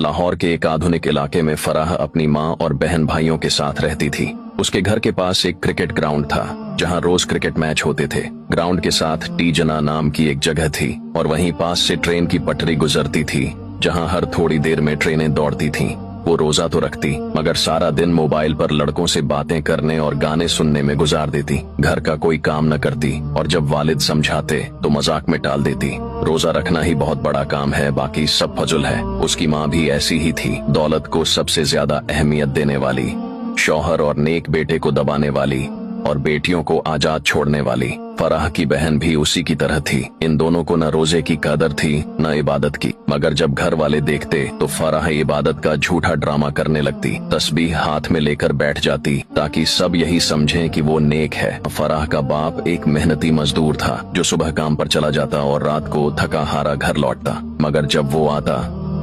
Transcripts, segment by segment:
लाहौर के एक आधुनिक इलाके में फराह अपनी माँ और बहन भाइयों के साथ रहती थी। उसके घर के पास एक क्रिकेट ग्राउंड था जहाँ रोज क्रिकेट मैच होते थे। ग्राउंड के साथ टी जना नाम की एक जगह थी और वहीं पास से ट्रेन की पटरी गुजरती थी जहाँ हर थोड़ी देर में ट्रेनें दौड़ती थीं। वो रोजा तो रखती मगर सारा दिन मोबाइल पर लड़कों से बातें करने और गाने सुनने में गुजार देती। घर का कोई काम न करती और जब वालिद समझाते तो मजाक में टाल देती। रोजा रखना ही बहुत बड़ा काम है, बाकी सब फजुल है। उसकी माँ भी ऐसी ही थी, दौलत को सबसे ज्यादा अहमियत देने वाली, शौहर और नेक बेटे को दबाने वाली और बेटियों को आजाद छोड़ने वाली। फराह की बहन भी उसी की तरह थी। इन दोनों को न रोजे की कदर थी न इबादत की, मगर जब घर वाले देखते तो फराह इबादत का झूठा ड्रामा करने लगती। तस्बीह हाथ में लेकर बैठ जाती ताकि सब यही समझें कि वो नेक है। फराह का बाप एक मेहनती मजदूर था जो सुबह काम पर चला जाता और रात को थका हारा घर लौटता, मगर जब वो आता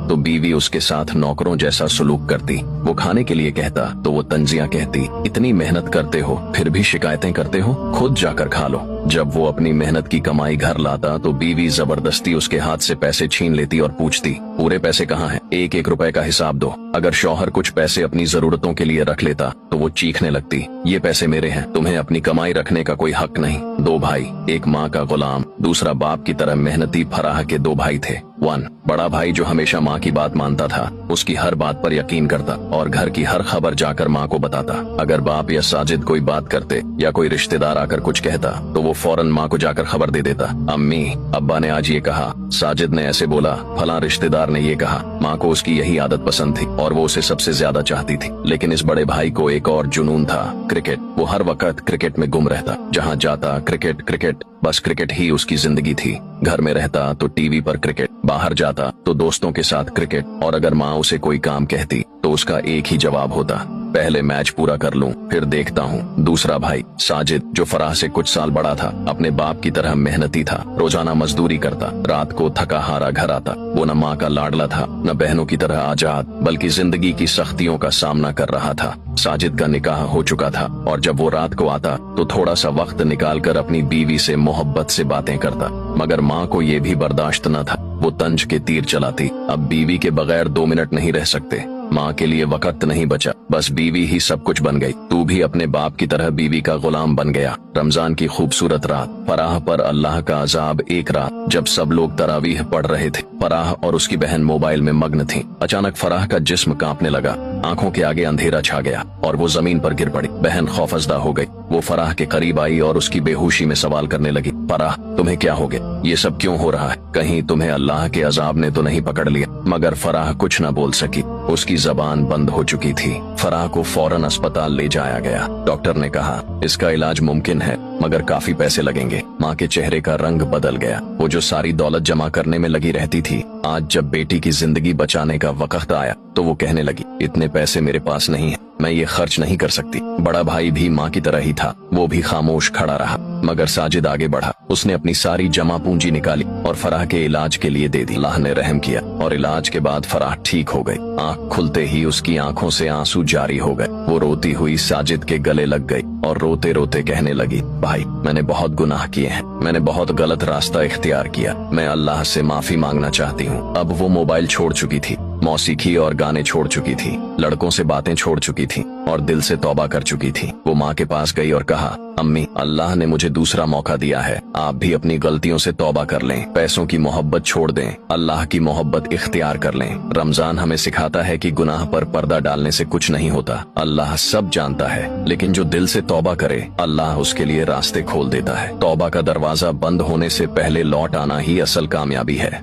तो बीवी उसके साथ नौकरों जैसा सलूक करती। वो खाने के लिए कहता तो वो तंजियां कहती, इतनी मेहनत करते हो फिर भी शिकायतें करते हो, खुद जाकर खा लो। जब वो अपनी मेहनत की कमाई घर लाता तो बीवी जबरदस्ती उसके हाथ से पैसे छीन लेती और पूछती, पूरे पैसे कहाँ हैं? एक एक रुपए का हिसाब दो। अगर शौहर कुछ पैसे अपनी जरूरतों के लिए रख लेता तो वो चीखने लगती, ये पैसे मेरे हैं, तुम्हें अपनी कमाई रखने का कोई हक नहीं। दो भाई, एक माँ का गुलाम, दूसरा बाप की तरह मेहनती फराह के दो भाई थे। बड़ा भाई जो हमेशा माँ की बात मानता था, उसकी हर बात पर यकीन करता और घर की हर खबर जाकर माँ को बताता। अगर बाप या साजिद कोई बात करते या कोई रिश्तेदार आकर कुछ कहता तो वो फौरन माँ को जाकर खबर दे देता, अम्मी अब्बा ने आज ये कहा, साजिद ने ऐसे बोला, फलां रिश्तेदार ने ये कहा। माँ को उसकी यही आदत पसंद थी और वो उसे सबसे ज्यादा चाहती थी। लेकिन इस बड़े भाई को एक और जुनून था, क्रिकेट। वो हर वक्त क्रिकेट में गुम रहता, जहाँ जाता क्रिकेट क्रिकेट, बस क्रिकेट ही उसकी जिंदगी थी। घर में रहता तो टीवी पर क्रिकेट, बाहर जाता तो दोस्तों के साथ क्रिकेट, और अगर माँ उसे कोई काम कहती तो उसका एक ही जवाब होता, पहले मैच पूरा कर लूं फिर देखता हूँ। दूसरा भाई साजिद जो फराह से कुछ साल बड़ा था, अपने बाप की तरह मेहनती था, रोजाना मजदूरी करता, रात को थका हारा घर आता। वो न माँ का लाडला था न बहनों की तरह आजाद, बल्कि जिंदगी की सख्तियों का सामना कर रहा था। साजिद का निकाह हो चुका था और जब वो रात को आता तो थोड़ा सा वक्त निकालकर अपनी बीवी से मोहब्बत से बातें करता, मगर माँ को ये भी बर्दाश्त न था। वो तंज के तीर चलाती, अब बीवी के बगैर 2 मिनट नहीं रह सकते। माँ के लिए वक्त नहीं बचा, बस बीवी ही सब कुछ बन गई। तू भी अपने बाप की तरह बीवी का गुलाम बन गया। रमजान की खूबसूरत रात, फराह पर अल्लाह का अजाब। एक रात जब सब लोग तरावीह पढ़ रहे थे, फराह और उसकी बहन मोबाइल में मग्न थीं। अचानक फराह का जिस्म कांपने लगा, आंखों के आगे अंधेरा छा गया और वो जमीन पर गिर पड़ी। बहन खौफजदा हो गई। वो फराह के करीब आई और उसकी बेहोशी में सवाल करने लगी, फराह तुम्हें क्या हो गया? ये सब क्यों हो रहा है? कहीं तुम्हें अल्लाह के अजाब ने तो नहीं पकड़ लिया? मगर फराह कुछ न बोल सकी, उसकी जबान बंद हो चुकी थी। फराह को फौरन अस्पताल ले जाया गया। डॉक्टर ने कहा इसका इलाज मुमकिन है मगर काफी पैसे लगेंगे। माँ के चेहरे का रंग बदल गया। वो जो सारी दौलत जमा करने में लगी रहती थी, आज जब बेटी की जिंदगी बचाने का वक्त आया तो वो कहने लगी, इतने पैसे मेरे पास नहीं है, मैं ये खर्च नहीं कर सकती। बड़ा भाई भी माँ की तरह ही था, वो भी खामोश खड़ा रहा। मगर साजिद आगे बढ़ा, उसने अपनी सारी जमा पूंजी निकाली और फराह के इलाज के लिए दे दी। अल्लाह ने रहम किया और इलाज के बाद फराह ठीक हो गई। आंख खुलते ही उसकी आंखों से आंसू जारी हो गए। वो रोती हुई साजिद के गले लग गई और रोते रोते कहने लगी, भाई मैंने बहुत गुनाह किए हैं, मैंने बहुत गलत रास्ता इख्तियार किया, मैं अल्लाह से माफी मांगना चाहती हूँ। अब वो मोबाइल छोड़ चुकी थी, मौसीकी और गाने छोड़ चुकी थी, लड़कों से बातें छोड़ चुकी थी और दिल से तौबा कर चुकी थी। वो माँ के पास गई और कहा, अम्मी अल्लाह ने मुझे दूसरा मौका दिया है, आप भी अपनी गलतियों से तौबा कर लें, पैसों की मोहब्बत छोड़ दें, अल्लाह की मोहब्बत इख्तियार कर लें। रमजान हमें सिखाता है कि गुनाह पर पर्दा डालने से कुछ नहीं होता। अल्लाह सब जानता है, लेकिन जो दिल से तौबा करे अल्लाह उसके लिए रास्ते खोल देता है। तौबा का दरवाजा बंद होने से पहले लौट आना ही असल कामयाबी है।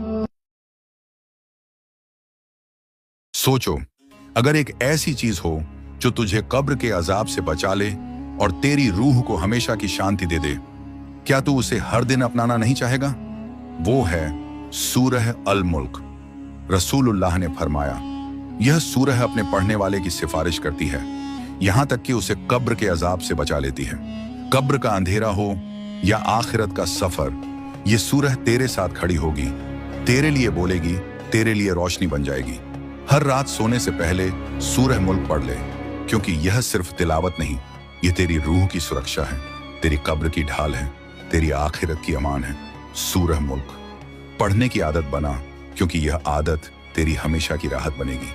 सोचो, अगर एक ऐसी चीज हो जो तुझे कब्र के अजाब से बचा ले और तेरी रूह को हमेशा की शांति दे दे, क्या तू उसे हर दिन अपनाना नहीं चाहेगा? वो है सूरह अल मुल्क। रसूलुल्लाह ने फरमाया, यह सूरह अपने पढ़ने वाले की सिफारिश करती है, यहां तक कि उसे कब्र के अजाब से बचा लेती है। कब्र का अंधेरा हो या आखिरत का सफर, ये सूरह तेरे साथ खड़ी होगी, तेरे लिए बोलेगी, तेरे लिए रोशनी बन जाएगी। हर रात सोने से पहले सूरह मुल्क पढ़ ले, क्योंकि यह सिर्फ तिलावत नहीं, ये तेरी रूह की सुरक्षा है, तेरी कब्र की ढाल है, तेरी आखिरत की अमान है। सूरह मुल्क पढ़ने की आदत बना, क्योंकि यह आदत तेरी हमेशा की राहत बनेगी।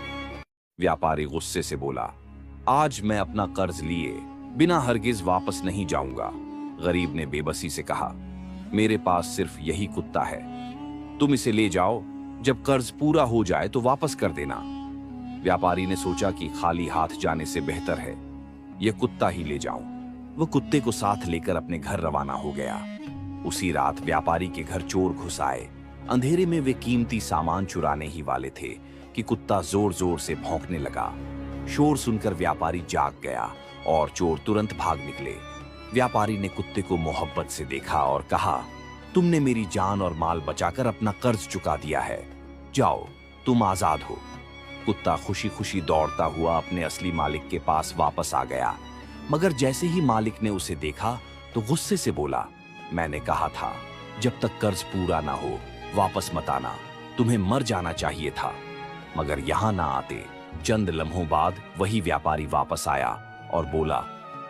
व्यापारी गुस्से से बोला, आज मैं अपना कर्ज लिए बिना हरगिज वापस नहीं जाऊंगा। गरीब ने बेबसी से कहा, मेरे पास सिर्फ यही कुत्ता है, तुम इसे ले जाओ, जब कर्ज पूरा हो जाए तो वापस कर देना। व्यापारी ने सोचा कि खाली हाथ जाने से बेहतर है यह कुत्ता ही ले जाऊं। वो कुत्ते को साथ लेकर अपने घर रवाना हो गया। उसी रात व्यापारी के घर चोर घुस आए। अंधेरे में वे कीमती सामान चुराने ही वाले थे कि कुत्ता जोर जोर से भौंकने लगा। शोर सुनकर व्यापारी जाग गया और चोर तुरंत भाग निकले। व्यापारी ने कुत्ते को मोहब्बत से देखा और कहा, तुमने मेरी जान और माल बचाकर अपना कर्ज चुका दिया है, जाओ तुम आजाद हो। कुत्ता खुशी खुशी दौड़ता हुआ अपने असली मालिक के पास वापस आ गया, मगर जैसे ही मालिक ने उसे देखा तो गुस्से से बोला, मैंने कहा था जब तक कर्ज पूरा ना हो वापस मत आना, तुम्हें मर जाना चाहिए था, मगर यहां ना आते। चंद लम्हों बाद वही व्यापारी वापस आया और बोला,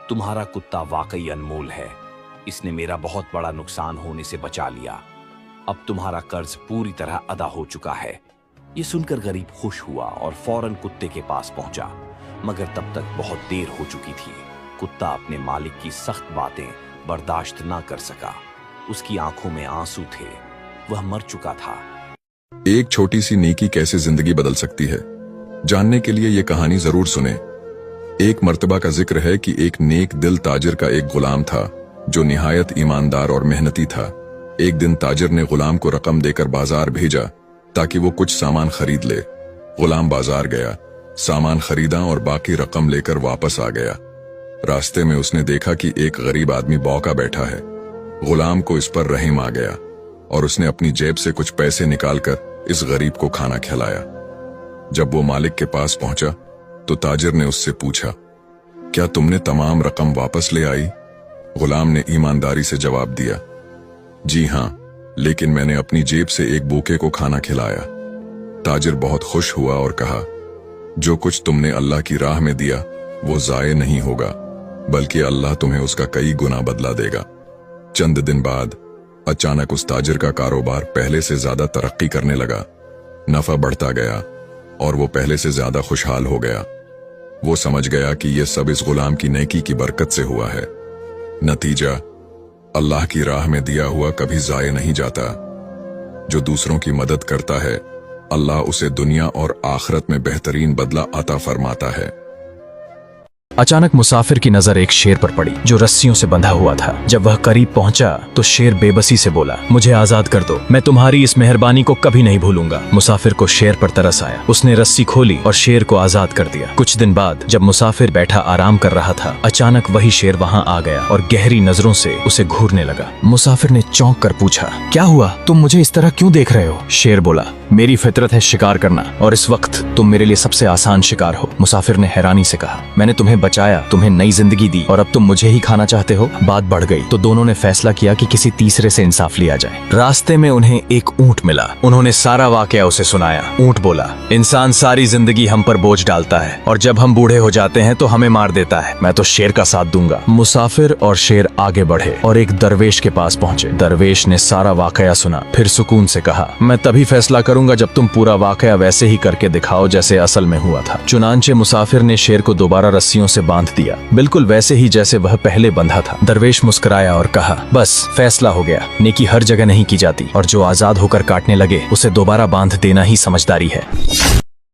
तुम्हारा कुत्ता वाकई अनमोल है, इसने मेरा बहुत बड़ा नुकसान होने से बचा लिया, अब तुम्हारा कर्ज पूरी तरह अदा हो चुका है। ये सुनकर गरीब खुश हुआ और फौरन कुत्ते के पास पहुंचा, मगर तब तक बहुत देर हो चुकी थी। कुत्ता अपने मालिक की सख्त बातें बर्दाश्त ना कर सका। उसकी आंखों में आंसू थे, वह मर चुका था। एक छोटी सी नेकी कैसे जिंदगी बदल सकती है, जानने के लिए ये कहानी जरूर सुने। एक मर्तबा का जिक्र है कि एक नेक दिल ताजिर का एक गुलाम था जो निहायत ईमानदार और मेहनती था। एक दिन ताजिर ने गुलाम को रकम देकर बाजार भेजा ताकि वो कुछ सामान खरीद ले। गुलाम बाजार गया, सामान खरीदा और बाकी रकम लेकर वापस आ गया। रास्ते में उसने देखा कि एक गरीब आदमी बौका बैठा है। गुलाम को इस पर रहम आ गया और उसने अपनी जेब से कुछ पैसे निकालकर इस गरीब को खाना खिलाया। जब वो मालिक के पास पहुंचा तो ताजिर ने उससे पूछा, क्या तुमने तमाम रकम वापस ले आई? गुलाम ने ईमानदारी से जवाब दिया, जी हां, लेकिन मैंने अपनी जेब से एक भूखे को खाना खिलाया। ताजिर बहुत खुश हुआ और कहा, जो कुछ तुमने अल्लाह की राह में दिया वो जाये नहीं होगा, बल्कि अल्लाह तुम्हें उसका कई गुना बदला देगा। चंद दिन बाद अचानक उस ताजिर का कारोबार पहले से ज्यादा तरक्की करने लगा। नफा बढ़ता गया और वो पहले से ज्यादा खुशहाल हो गया। वो समझ गया कि ये सब इस गुलाम की नेकी की बरकत से हुआ है। नतीजा, अल्लाह की राह में दिया हुआ कभी जाये नहीं जाता। जो दूसरों की मदद करता है, अल्लाह उसे दुनिया और आखिरत में बेहतरीन बदला अता फरमाता है। अचानक मुसाफिर की नजर एक शेर पर पड़ी जो रस्सियों से बंधा हुआ था। जब वह करीब पहुंचा तो शेर बेबसी से बोला, मुझे आजाद कर दो, मैं तुम्हारी इस मेहरबानी को कभी नहीं भूलूंगा। मुसाफिर को शेर पर तरस आया, उसने रस्सी खोली और शेर को आजाद कर दिया। कुछ दिन बाद जब मुसाफिर बैठा आराम कर रहा था, अचानक वही शेर वहां आ गया और गहरी नजरों से उसे घूरने लगा। मुसाफिर ने चौंक कर पूछा, क्या हुआ, तुम मुझे इस तरह क्यों देख रहे हो? शेर बोला, मेरी फितरत है शिकार करना और इस वक्त तुम मेरे लिए सबसे आसान शिकार हो। मुसाफिर ने हैरानी से कहा, मैंने तुम्हें बचाया, तुम्हें नई जिंदगी दी और अब तुम मुझे ही खाना चाहते हो? बात बढ़ गई तो दोनों ने फैसला किया कि किसी तीसरे से इंसाफ लिया जाए। रास्ते में उन्हें एक ऊंट मिला। उन्होंने सारा वाकया उसे सुनाया। ऊंट बोला, इंसान सारी जिंदगी हम पर बोझ डालता है और जब हम बूढ़े हो जाते हैं तो हमें मार देता है। मैं तो शेर का साथ दूंगा। मुसाफिर और शेर आगे बढ़े और एक दरवेश के पास पहुंचे। दरवेश ने सारा वाकया सुना, फिर सुकून से कहा, मैं तभी फैसला करूंगा जब तुम पूरा वाकया वैसे ही करके दिखाओ जैसे असल में हुआ था। चुनांचे मुसाफिर ने शेर को दोबारा रस्सियों से बांध दिया, बिल्कुल वैसे ही जैसे वह पहले बंधा था। दरवेश मुस्कुराया और कहा, बस फैसला हो गया, नेकी हर जगह नहीं की जाती और जो आजाद होकर काटने लगे उसे दोबारा बांध देना ही समझदारी है।